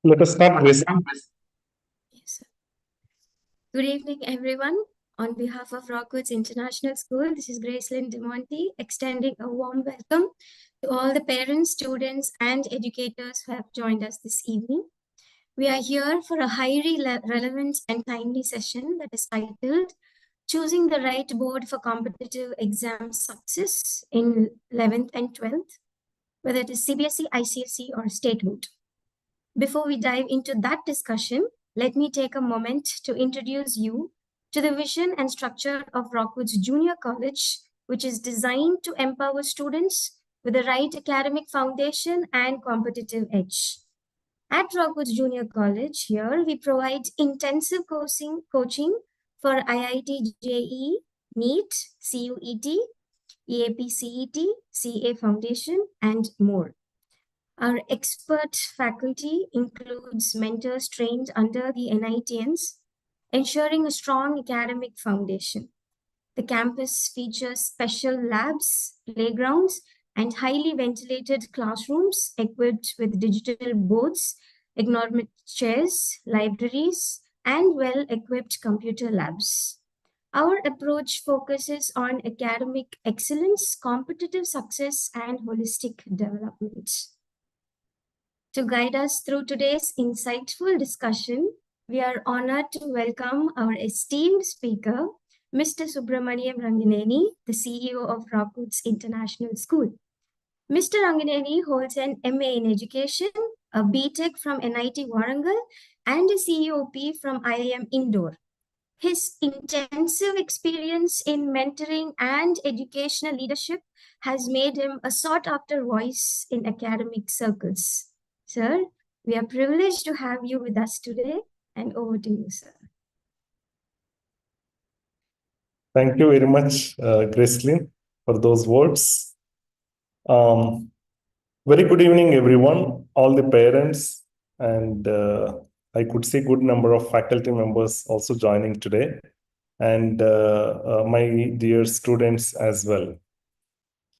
Let us start, Grace. Yes. Good evening, everyone. On behalf of Rockwoods International School, this is Gracelyn DeMonte, extending a warm welcome to all the parents, students, and educators who have joined us this evening. We are here for a highly relevant and timely session that is titled Choosing the Right Board for Competitive Exam Success in 11th and 12th, whether it is CBSE, ICSE, or statehood. Before we dive into that discussion, let me take a moment to introduce you to the vision and structure of Rockwoods Junior College, which is designed to empower students with the right academic foundation and competitive edge. At Rockwoods Junior College, here we provide intensive coaching for IIT JEE, NEET, CUET, EAP CET, CA Foundation, and more. Our expert faculty includes mentors trained under the NITNs, ensuring a strong academic foundation. The campus features special labs, playgrounds, and highly ventilated classrooms equipped with digital boards, ergonomic chairs, libraries, and well-equipped computer labs. Our approach focuses on academic excellence, competitive success, and holistic development. To guide us through today's insightful discussion, we are honored to welcome our esteemed speaker, Mr. Subramaniam Ranganeni, the CEO of Rockwoods International School. Mr. Ranganeni holds an MA in Education, a BTech from NIT Warangal, and a CEOP from IIM Indore. His intensive experience in mentoring and educational leadership has made him a sought-after voice in academic circles. Sir, we are privileged to have you with us today, and over to you, sir. Thank you very much, Gracelyn, for those words. Very good evening, everyone, all the parents, and I could see good number of faculty members also joining today, and my dear students as well.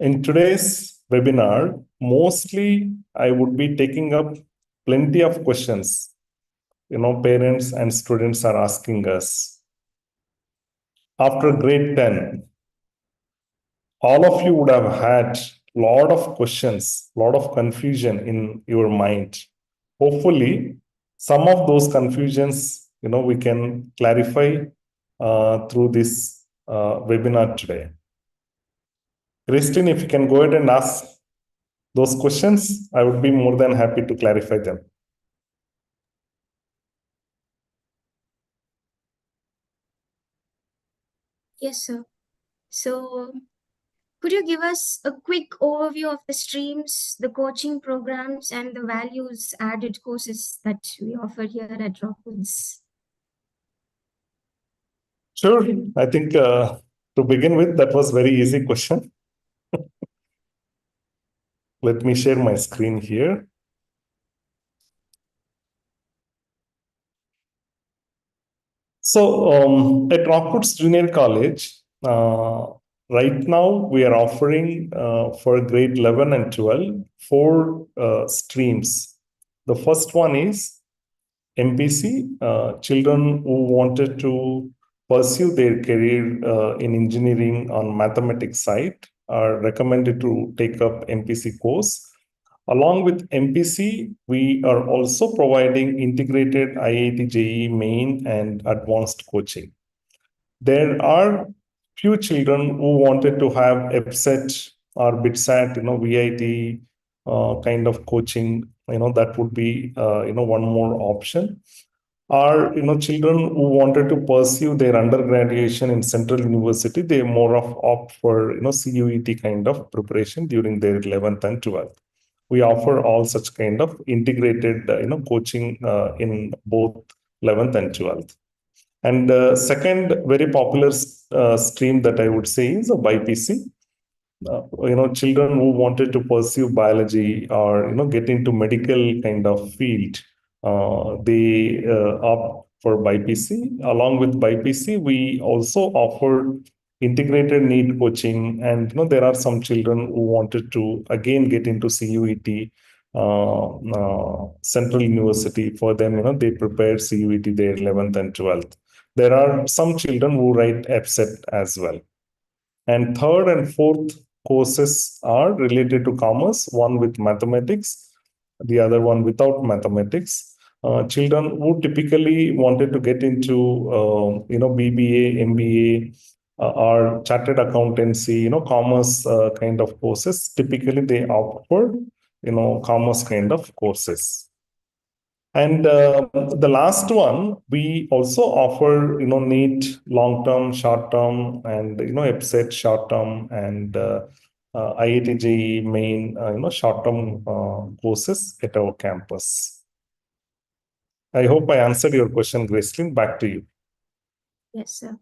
In today's webinar, mostly I would be taking up plenty of questions, parents and students are asking us. After grade 10, all of you would have had a lot of questions, a lot of confusion in your mind. Hopefully, some of those confusions, we can clarify through this webinar today. Christine, if you can go ahead and ask those questions, I would be more than happy to clarify them. Yes, sir. So, could you give us a quick overview of the streams, the coaching programs, and the values added courses that we offer here at Rockwoods? Sure. I think to begin with, that was very easy question. Let me share my screen here. So at Rockwoods Junior College, right now we are offering for grade 11 and 12, 4 streams. The first one is MPC, children who wanted to pursue their career in engineering on mathematics side are recommended to take up MPC course. Along with MPC, we are also providing integrated IIT JEE main and advanced coaching. There are few children who wanted to have EPSET or BITSAT, VIT kind of coaching. That would be one more option. Or children who wanted to pursue their undergraduation in Central University, they more of opt for CUET kind of preparation during their 11th and 12th. We offer all such kind of integrated coaching in both 11th and 12th. And second very popular stream that I would say is a BIPC. Children who wanted to pursue biology or get into medical kind of field, they opt for BIPC. Along with BIPC, we also offer integrated NEET coaching, and there are some children who wanted to again get into CUET Central University. For them, they prepare CUET their 11th and 12th. There are some children who write EPSET as well. And third and fourth courses are related to commerce, one with mathematics, the other one without mathematics. Children who typically wanted to get into, BBA, MBA, or chartered accountancy, commerce kind of courses, typically they opt for, commerce kind of courses. And the last one, we also offer, NEET long-term, short-term, and, EPSET short-term, and IIT JEE main, short-term courses at our campus. I hope I answered your question, Gracelyn. Back to you. Yes, sir.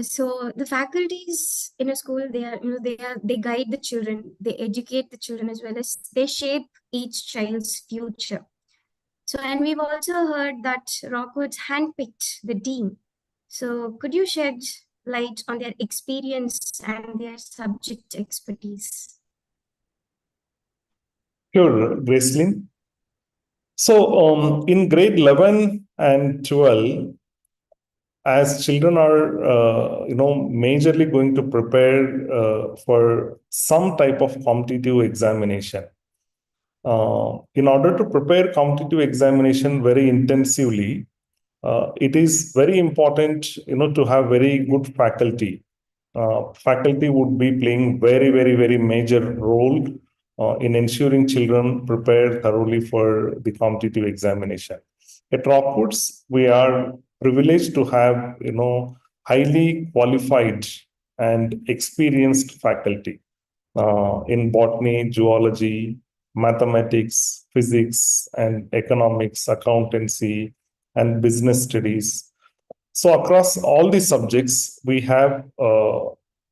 So the faculties in a school, they guide the children, they educate the children, as well as they shape each child's future. So, and we've also heard that Rockwoods handpicked the team. So could you shed light on their experience and their subject expertise? Sure, Gracelyn. So in grade 11 and 12, as children are, majorly going to prepare for some type of competitive examination. In order to prepare competitive examination very intensively, it is very important, to have very good faculty. Faculty would be playing very, very, very major role in ensuring children prepare thoroughly for the competitive examination. At Rockwoods, we are privileged to have, highly qualified and experienced faculty in botany, zoology, mathematics, physics, and economics, accountancy, and business studies. So across all these subjects, we have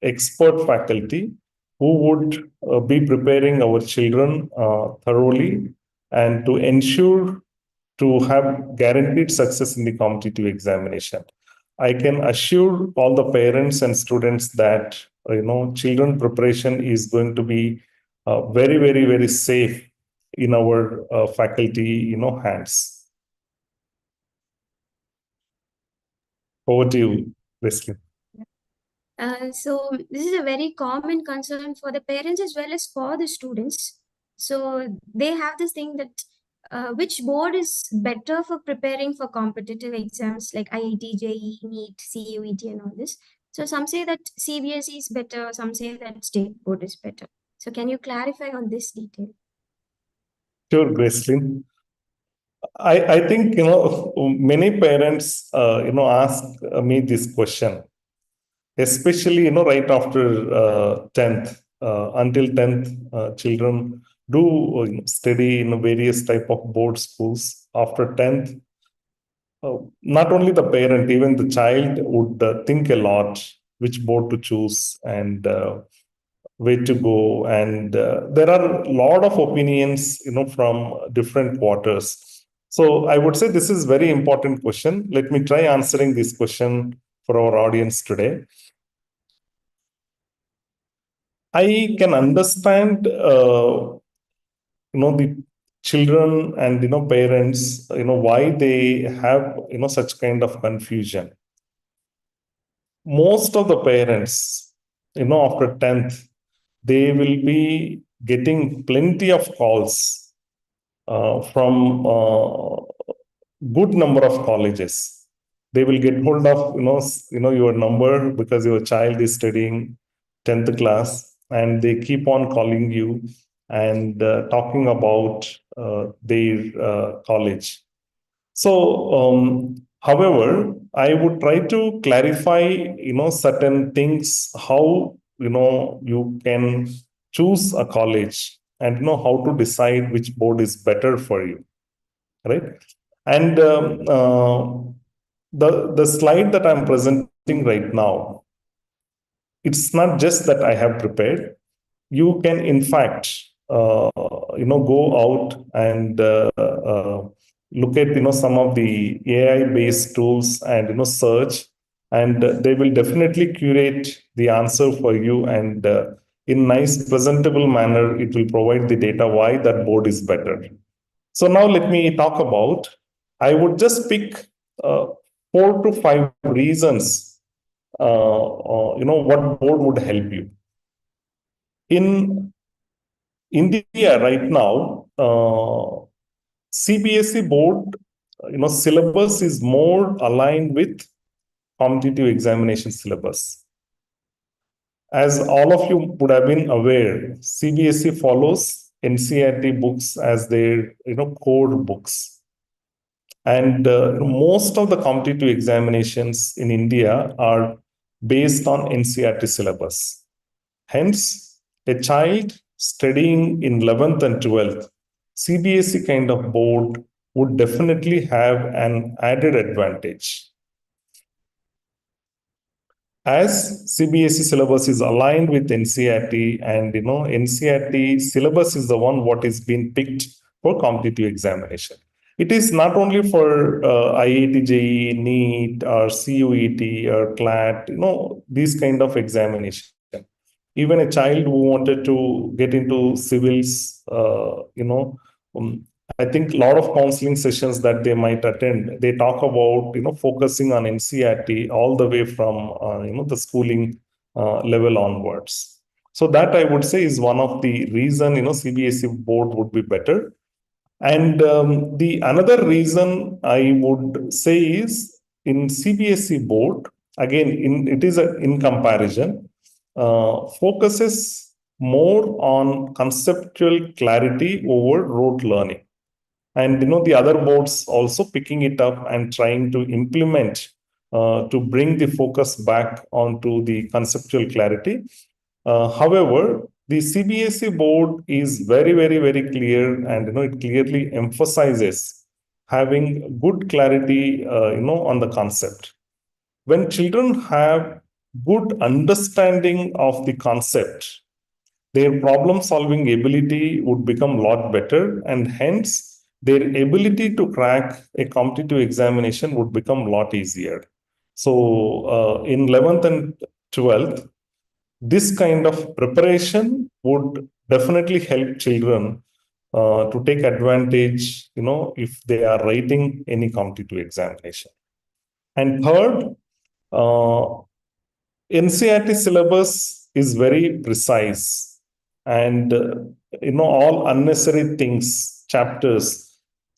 expert faculty who would be preparing our children thoroughly and to ensure to have guaranteed success in the competitive examination. I can assure all the parents and students that children preparation is going to be very, very, very safe in our faculty hands. Over to you, Wesley. So this is a very common concern for the parents as well as for the students. So they have this thing that which board is better for preparing for competitive exams like IIT, JEE, NEET, CUET, and all this. So some say that CBSE is better, some say that state board is better. So can you clarify on this detail? Sure, Gracelyn. I think, many parents, ask me this question, especially, right after 10th, until 10th, children do study in various type of board schools. After 10th, not only the parent, even the child would think a lot which board to choose and way to go. And there are a lot of opinions, from different quarters. So I would say this is very important question. Let me try answering this question for our audience today. I can understand, the children and, parents, why they have, such kind of confusion. Most of the parents, after 10th, they will be getting plenty of calls from good number of colleges. They will get hold of your number because your child is studying 10th class, and they keep on calling you and talking about their college. So however, I would try to clarify certain things, how you can choose a college, and how to decide which board is better for you, right? And the slide that I'm presenting right now, it's not just that I have prepared. You can in fact go out and look at some of the AI based tools and search, and they will definitely curate the answer for you and in nice presentable manner, it will provide the data why that board is better. So now let me talk about, I would just pick 4 to 5 reasons, what board would help you. In India right now, CBSE board, syllabus is more aligned with competitive examination syllabus. As all of you would have been aware, CBSE follows NCERT books as their core books, and most of the competitive examinations in India are based on NCERT syllabus. Hence, a child studying in 11th and 12th, CBSE kind of board would definitely have an added advantage. As CBSE syllabus is aligned with NCERT, and NCERT syllabus is the one what is being picked for competitive examination. It is not only for IIT, JEE, NEET, or CUET, or CLAT, these kind of examination. Even a child who wanted to get into civils, I think a lot of counseling sessions that they might attend, they talk about, focusing on NCERT all the way from, the schooling level onwards. So that I would say is one of the reason, CBSE board would be better. And the another reason I would say is in CBSE board, again, it is in comparison, focuses more on conceptual clarity over rote learning. And the other boards also picking it up and trying to implement to bring the focus back onto the conceptual clarity. However, the CBSE board is very, very, very clear, and it clearly emphasizes having good clarity, on the concept. When children have good understanding of the concept, their problem solving ability would become a lot better, and hence their ability to crack a competitive examination would become a lot easier. So in 11th and 12th, this kind of preparation would definitely help children to take advantage, if they are writing any competitive examination. And third, NCERT syllabus is very precise, and all unnecessary things, chapters,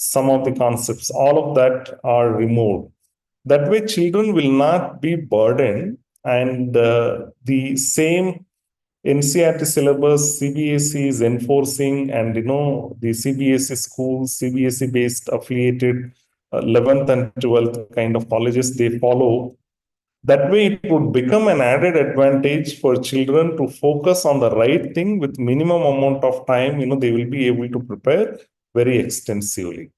some of the concepts, all of that are removed. That way, children will not be burdened, and the same NCERT syllabus CBSE is enforcing, and the CBSE schools, CBSE based affiliated 11th and 12th kind of colleges, they follow. That way, it would become an added advantage for children to focus on the right thing with minimum amount of time. They will be able to prepare very extensively.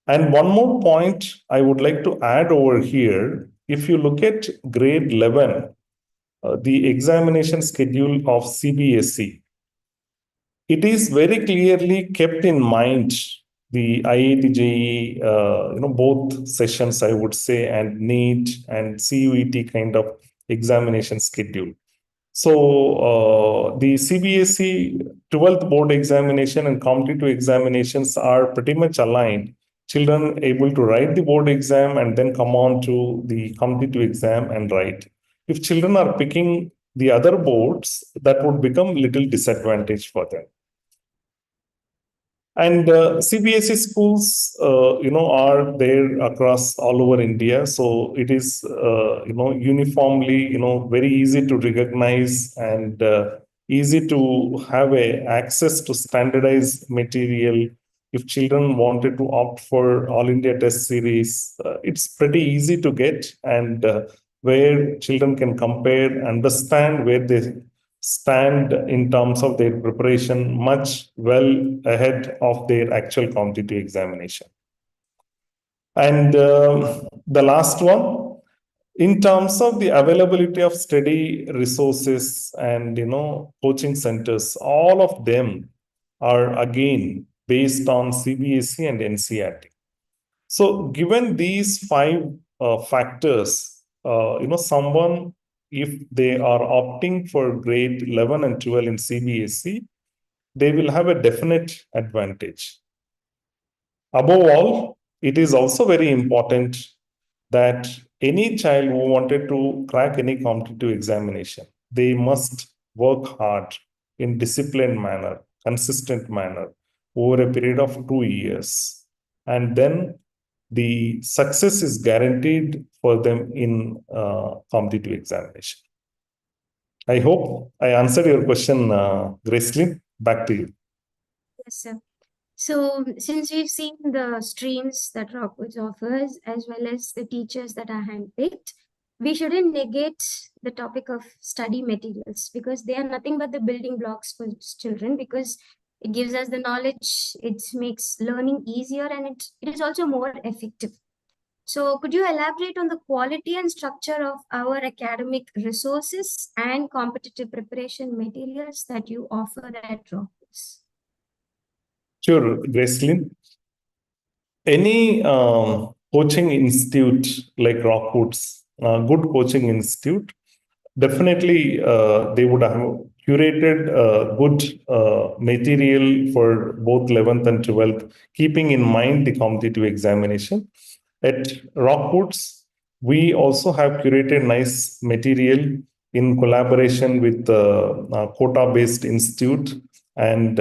And one more point I would like to add over here. If you look at grade 11, the examination schedule of CBSE, it is very clearly kept in mind the IIT, JEE, both sessions, I would say, and NEET and CUET kind of examination schedule. So the CBSE 12th board examination and competitive examinations are pretty much aligned. Children able to write the board exam and then come on to the competitive exam and write. If children are picking the other boards, that would become little disadvantage for them. And CBSE schools, are there across all over India. So it is, uniformly, very easy to recognize, and easy to have access to standardized material. If children wanted to opt for All India Test Series, it's pretty easy to get, and where children can compare, understand where they stand in terms of their preparation much well ahead of their actual competitive examination. And the last one, in terms of the availability of study resources and coaching centers, all of them are again based on CBSE and NCERT. So given these 5 factors, someone if they are opting for grade 11 and 12 in CBSE, they will have a definite advantage. Above all, it is also very important that any child who wanted to crack any competitive examination, they must work hard in disciplined manner, consistent manner over a period of 2 years. And then the success is guaranteed for them in competitive examination. I hope I answered your question, Gracelyn. Back to you. Yes, sir. So, since we've seen the streams that Rockwoods offers, as well as the teachers that are handpicked, we shouldn't negate the topic of study materials, because they are nothing but the building blocks for children, because it gives us the knowledge, it makes learning easier, and it is also more effective. So, could you elaborate on the quality and structure of our academic resources and competitive preparation materials that you offer at Rockwoods? Sure, Gracelyn. Any coaching institute like Rockwoods, good coaching institute, definitely they would have curated good material for both 11th and 12th, keeping in mind the competitive examination. At Rockwoods, we also have curated nice material in collaboration with the quota-based institute, and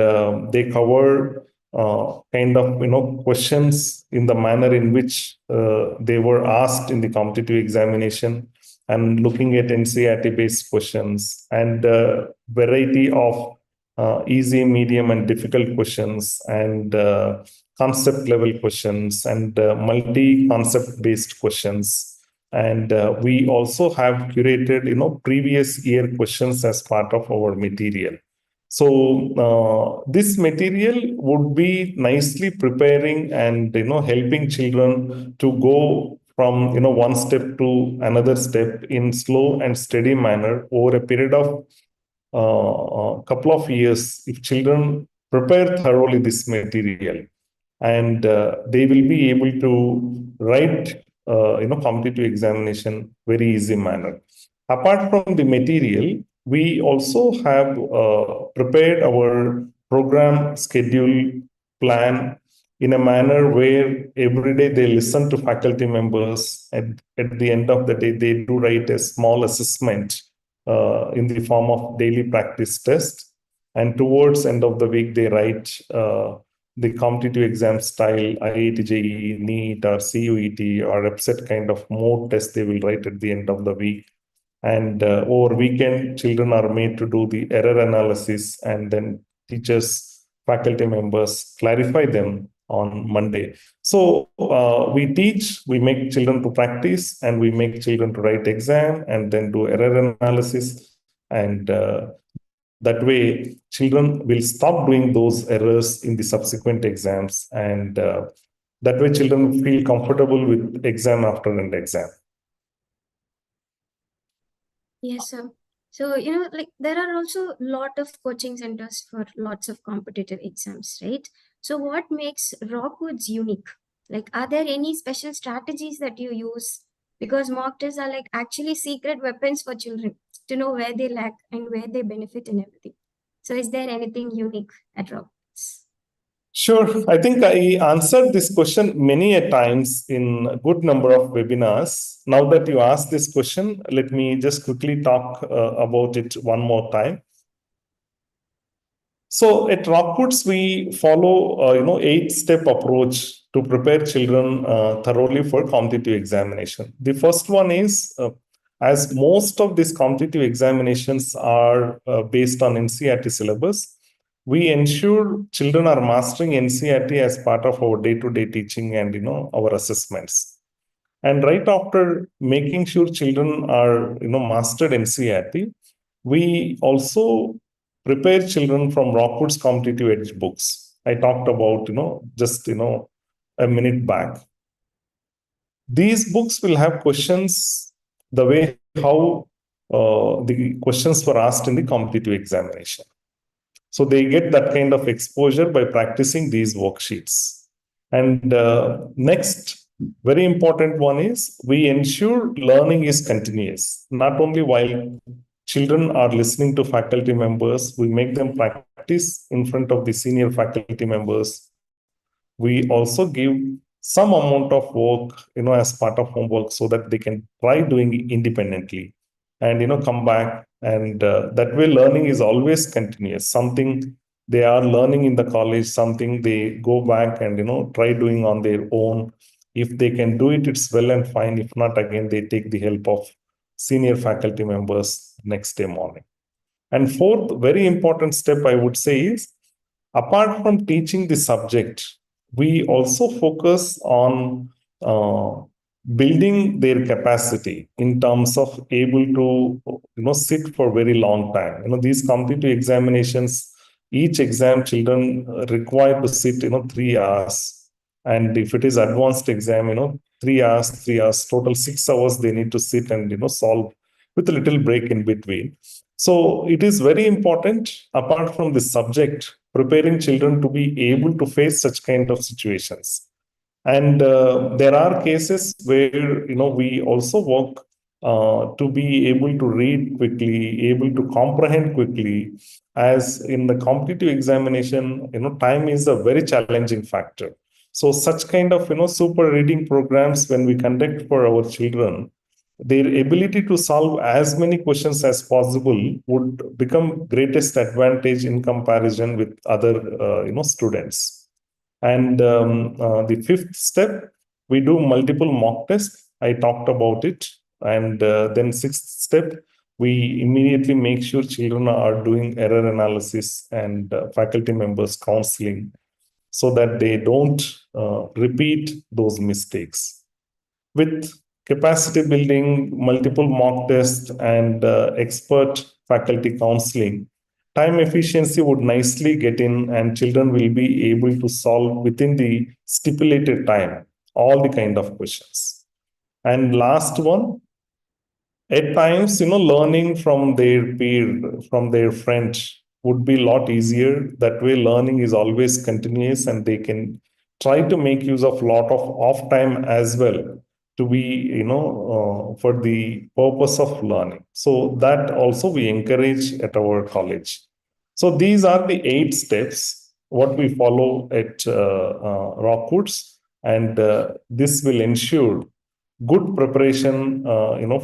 they cover kind of questions in the manner in which they were asked in the competitive examination, and looking at NCERT based questions and variety of easy, medium, and difficult questions, and concept level questions, and multi concept based questions. And we also have curated previous year questions as part of our material. So this material would be nicely preparing and helping children to go from one step to another step in slow and steady manner over a period of a couple of years. If children prepare thoroughly this material, and they will be able to write competitive examination very easy manner. Apart from the material, we also have prepared our program schedule plan in a manner where every day they listen to faculty members, and at the end of the day they do write a small assessment in the form of daily practice test, and towards end of the week they write the competitive exam style IIT, JEE, NEET, or CUET, or EPSET kind of mode test they will write at the end of the week. And over weekend, children are made to do the error analysis, and then teachers, faculty members clarify them on Monday. So we teach, we make children to practice, and we make children to write exam and then do error analysis. And that way, children will stop doing those errors in the subsequent exams, and that way children feel comfortable with exam after an exam. Yes, sir. So, like there are also a lot of coaching centers for lots of competitive exams, right? So, what makes Rockwoods unique? Like, are there any special strategies that you use? Because mock tests are like actually secret weapons for children to know where they lack and where they benefit and everything. So, is there anything unique at Rockwoods? Sure. I think I answered this question many a times in a good number of webinars. Now that you asked this question, let me just quickly talk about it one more time. So at Rockwoods, we follow 8-step approach to prepare children thoroughly for competitive examination. The first one is, as most of these competitive examinations are based on NCERT syllabus, we ensure children are mastering NCERT as part of our day-to-day teaching and our assessments. And right after making sure children are mastered NCERT, we also prepare children from Rockwoods competitive edge books. I talked about just a minute back. These books will have questions the way how the questions were asked in the competitive examination. So they get that kind of exposure by practicing these worksheets. And next, Very important one is we ensure learning is continuous, not only while children are listening to faculty members, we make them practice in front of the senior faculty members. We also give some amount of work, as part of homework so that they can try doing it independently and, come back. And that way, learning is always continuous. Something they are learning in the college, something they go back and, try doing on their own. If they can do it, it's well and fine. If not, again, they take the help of senior faculty members next day morning. And fourth, very important step I would say is, apart from teaching the subject, we also focus on building their capacity in terms of able to sit for very long time. These competitive examinations, each exam children required to sit 3 hours, and if it is advanced exam, 3 hours, total 6 hours they need to sit and solve with a little break in between. So it is very important, apart from the subject, preparing children to be able to face such kind of situations. And there are cases where we also work to be able to read quickly, able to comprehend quickly. As in the competitive examination, time is a very challenging factor. So such kind of super reading programs when we conduct for our children, their ability to solve as many questions as possible would become greatest advantage in comparison with other students. And the fifth step, we do multiple mock tests. I talked about it. And then sixth step, we immediately make sure children are doing error analysis and faculty members counseling so that they don't repeat those mistakes. With capacity building, multiple mock tests, and expert faculty counseling, time efficiency would nicely get in, and children will be able to solve within the stipulated time all the kind of questions. And last one, at times, learning from their peer, from their friend would be a lot easier. That way, learning is always continuous and they can try to make use of a lot of off time as well to be, for the purpose of learning. So that also we encourage at our college. So these are the 8 steps what we follow at Rockwoods, and this will ensure good preparation,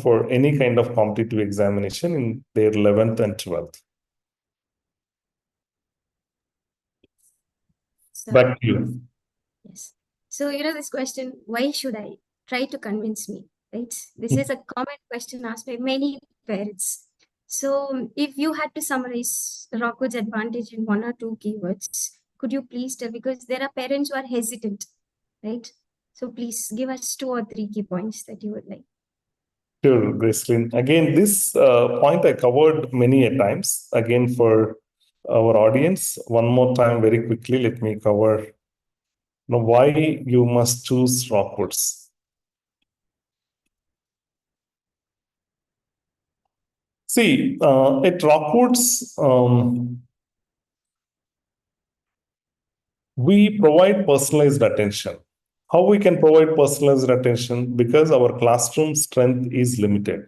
for any kind of competitive examination in their 11th and 12th. So, Back to you. yes. So, this question, why should I try to convince me, right? This is a common question asked by many parents. So, if you had to summarize Rockwood's advantage in 1 or 2 keywords, could you please tell? Because there are parents who are hesitant, right? So, please give us 2 or 3 key points that you would like. Sure, Gracelyn. Again, this point I covered many a times. Again, for our audience, one more time, very quickly, let me cover why you must choose Rockwoods. See, at Rockwoods, we provide personalized attention. How we can provide personalized attention? Because our classroom strength is limited.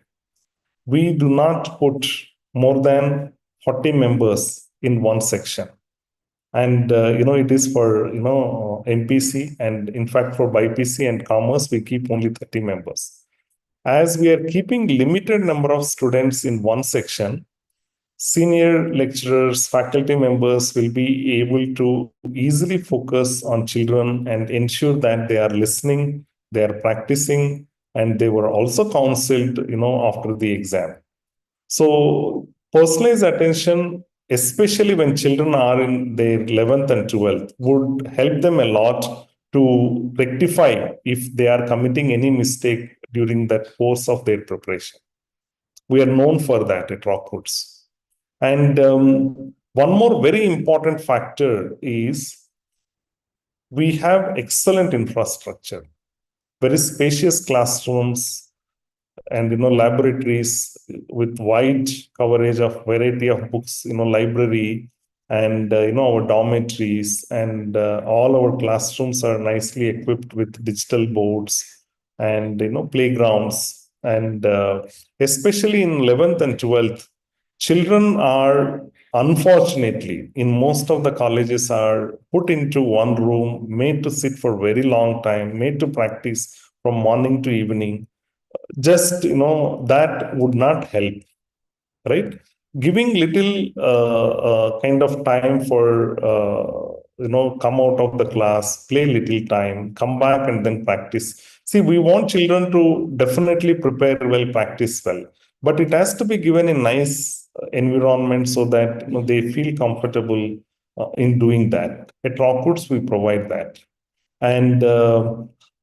We do not put more than 40 members in one section. And, it is for, MPC, and in fact, for BIPC and commerce, we keep only 30 members. As we are keeping limited number of students in one section, senior lecturers, faculty members will be able to easily focus on children and ensure that they are listening, they are practicing, and they were also counseled, after the exam. So personalized attention, especially when children are in their 11th and 12th, would help them a lot to rectify if they are committing any mistake during that course of their preparation. We are known for that at Rockwoods. And one more very important factor is we have excellent infrastructure, very spacious classrooms, and laboratories with wide coverage of variety of books, library, and our dormitories and all our classrooms are nicely equipped with digital boards and playgrounds, and especially in 11th and 12th, children are, unfortunately, in most of the colleges, are put into one room, made to sit for very long time, made to practice from morning to evening. Just that would not help, right? Giving little kind of time for come out of the class, play little time, come back and then practice. See, we want children to definitely prepare well, practice well, but it has to be given in nice environment so that they feel comfortable in doing that. At Rockwoods we provide that. And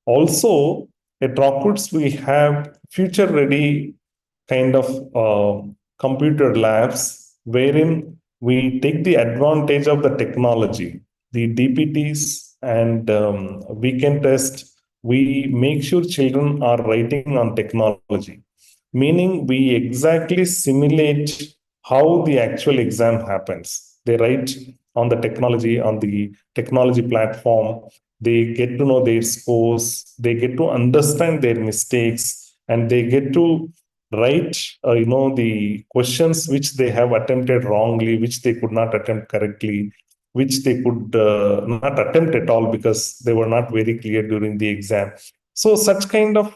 also at Rockwoods we have future ready kind of computer labs wherein we take the advantage of the technology, the DPTs, and we can test. We make sure children are writing on technology, meaning we exactly simulate how the actual exam happens. They write on the technology platform. They get to know their scores. They get to understand their mistakes, and they get to write the questions which they have attempted wrongly, which they could not attempt correctly, which they could not attempt at all because they were not very clear during the exam. So such kind of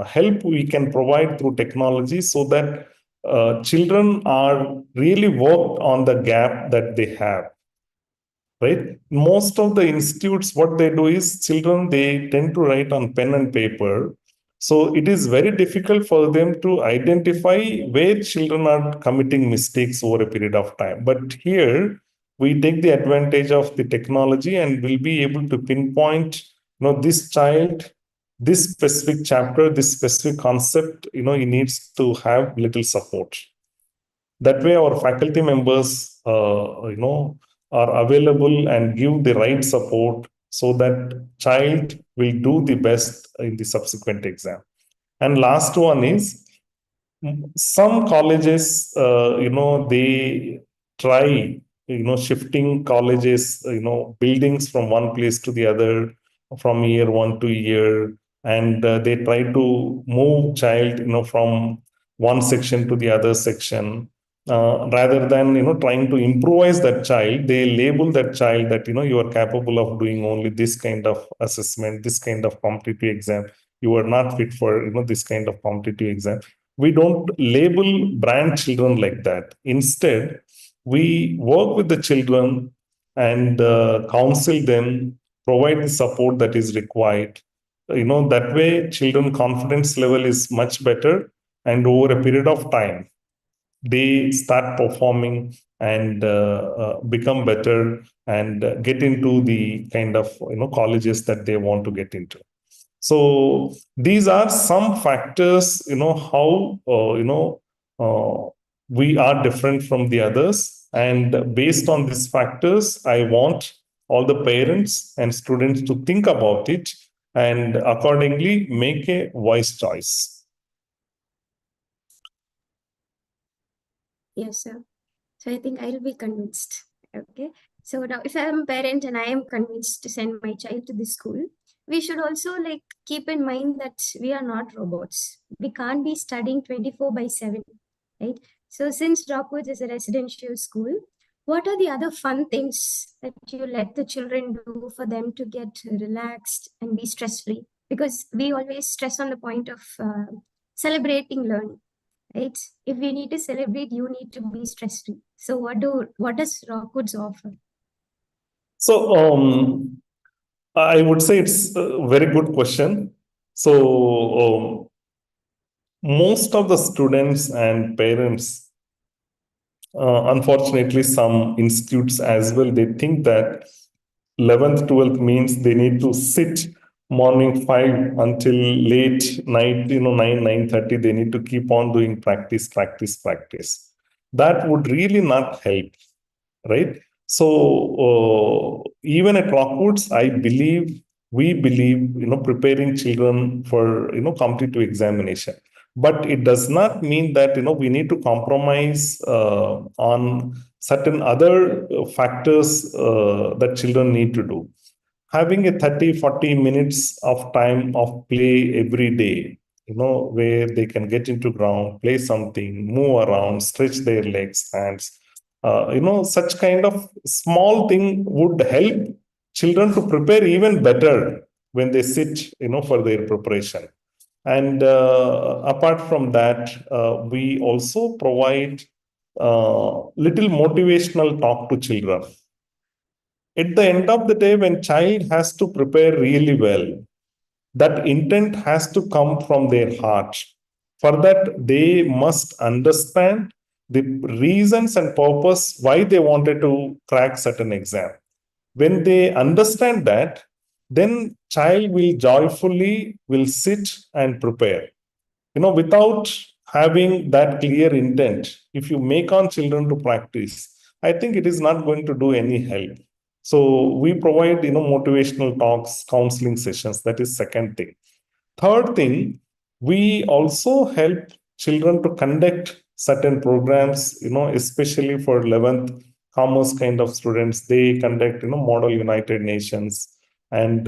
help we can provide through technology, so that children are really worked on the gap that they have, right? Most of the institutes, what they do is, children, they tend to write on pen and paper. So it is very difficult for them to identify where children are committing mistakes over a period of time. But here we take the advantage of the technology and will be able to pinpoint, this child, this specific chapter, this specific concept, he needs to have little support. That way our faculty members are available and give the right support, so that child will do the best in the subsequent exam. And last one is, some colleges they try shifting colleges, buildings from one place to the other, from year one to year, and they try to move child from one section to the other section. Rather than trying to improvise that child, they label that child that you are capable of doing only this kind of assessment, this kind of competitive exam. You are not fit for this kind of competitive exam. We don't label brand children like that. Instead, we work with the children and counsel them, provide the support that is required. That way children confidence level is much better, and over a period of time they start performing and become better, and get into the kind of colleges that they want to get into. So these are some factors, how we are different from the others. And based on these factors, I want all the parents and students to think about it and accordingly make a wise choice. Yes, sir. So I think I'll be convinced. Okay. So now if I am a parent and I am convinced to send my child to this school, we should also like keep in mind that we are not robots. We can't be studying 24/7, right? So since Rockwood is a residential school, what are the other fun things that you let the children do for them to get relaxed and be stress-free? Because we always stress on the point of celebrating learning, right? If we need to celebrate, you need to be stress-free. So what does Rockwoods offer? So I would say it's a very good question. So most of the students and parents, unfortunately, some institutes as well, they think that 11th, 12th means they need to sit morning 5 until late night, 9, 9:30. They need to keep on doing practice, practice, practice. That would really not help, right? So even at Rockwoods, we believe, preparing children for, competitive examination. But it does not mean that, we need to compromise on certain other factors that children need to do. Having a 30-40 minutes of time of play every day, where they can get into ground, play something, move around, stretch their legs, hands, such kind of small thing would help children to prepare even better when they sit, for their preparation. And apart from that, we also provide little motivational talk to children. At the end of the day, when child has to prepare really well, that intent has to come from their heart. For that, they must understand the reasons and purpose why they wanted to crack certain exam. When they understand that, then child will joyfully will sit and prepare. Without having that clear intent, if you make on children to practice, I think it is not going to do any help. So we provide motivational talks, counseling sessions. That is second thing. Third thing, we also help children to conduct certain programs, especially for 11th commerce kind of students. They conduct, Model United Nations, and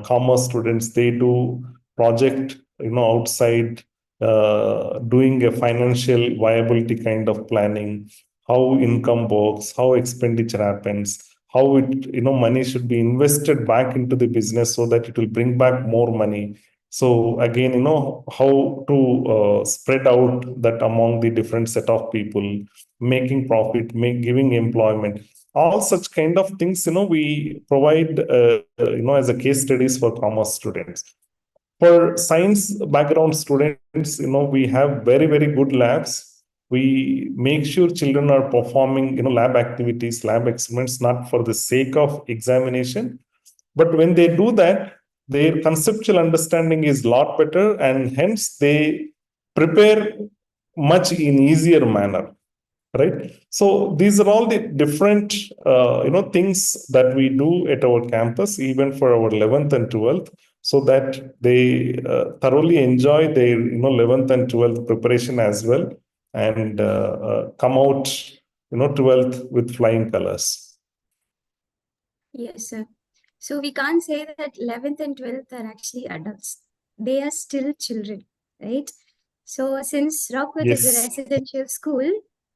commerce students, they do project, outside, doing a financial viability kind of planning, how income works, how expenditure happens, how money should be invested back into the business so that it will bring back more money. So again, how to spread out that among the different set of people, making profit, giving employment, all such kind of things, we provide, as a case studies for commerce students. For science background students, we have very, very good labs. We make sure children are performing, lab activities, lab experiments, not for the sake of examination, but when they do that, their conceptual understanding is a lot better, and hence they prepare much in easier manner, right? So these are all the different things that we do at our campus, even for our 11th and 12th, so that they thoroughly enjoy their 11th and 12th preparation as well, and come out 12th with flying colors. Yes, sir. So we can't say that 11th and 12th are actually adults. They are still children, right? So since Rockwood is a Yes. residential school,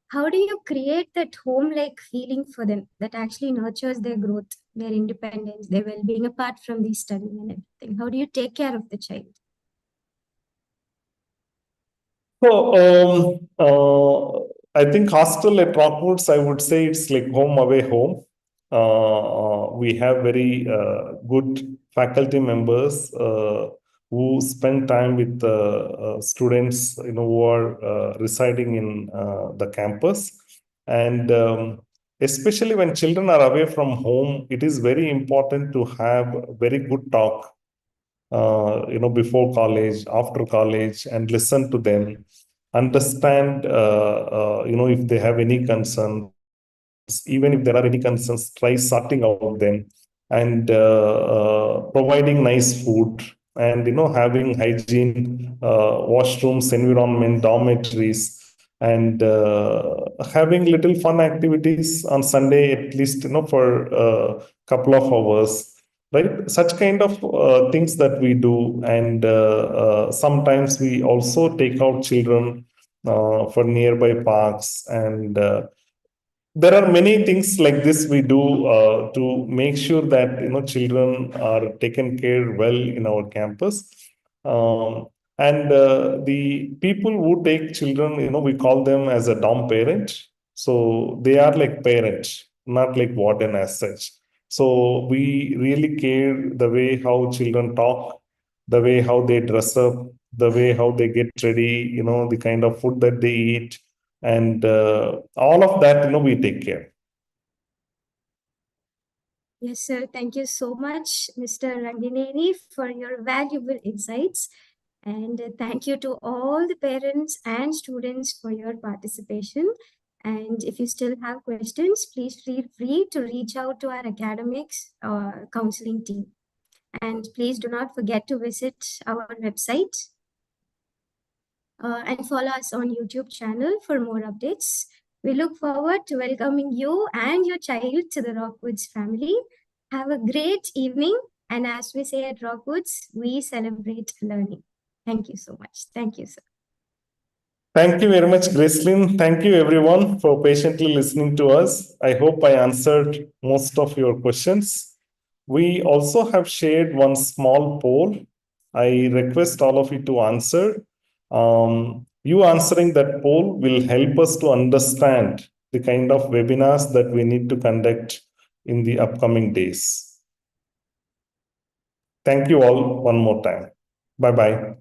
how do you create that home-like feeling for them that actually nurtures their growth, their independence, their well-being apart from the studying and everything? How do you take care of the child? So, I think hostel at Rockwoods, I would say it's like home away home. We have very good faculty members who spend time with students, who are residing in the campus. And especially when children are away from home, it is very important to have very good talk, before college, after college, and listen to them, understand, if they have any concerns. Even if there are any concerns, try sorting out them, and providing nice food, and having hygiene, washrooms, environment, dormitories, and having little fun activities on Sunday, at least for a couple of hours, right? Such kind of things that we do. And sometimes we also take out children for nearby parks, and there are many things like this we do to make sure that children are taken care well in our campus. And the people who take children, we call them as a dorm parent. So they are like parents, not like warden as such. So we really care the way how children talk, the way how they dress up, the way how they get ready, the kind of food that they eat, and all of that, we take care. Yes, sir. Thank you so much, Mr. Rangineni, for your valuable insights. And thank you to all the parents and students for your participation. And if you still have questions, please feel free to reach out to our academics counseling team. And please do not forget to visit our website and follow us on YouTube channel for more updates. We look forward to welcoming you and your child to the Rockwoods family. Have a great evening. And as we say at Rockwoods, we celebrate learning. Thank you so much. Thank you, sir. Thank you very much, Gracelyn. Thank you, everyone, for patiently listening to us. I hope I answered most of your questions. We also have shared one small poll. I request all of you to answer. You answering that poll will help us to understand the kind of webinars that we need to conduct in the upcoming days. Thank you all one more time. Bye-bye.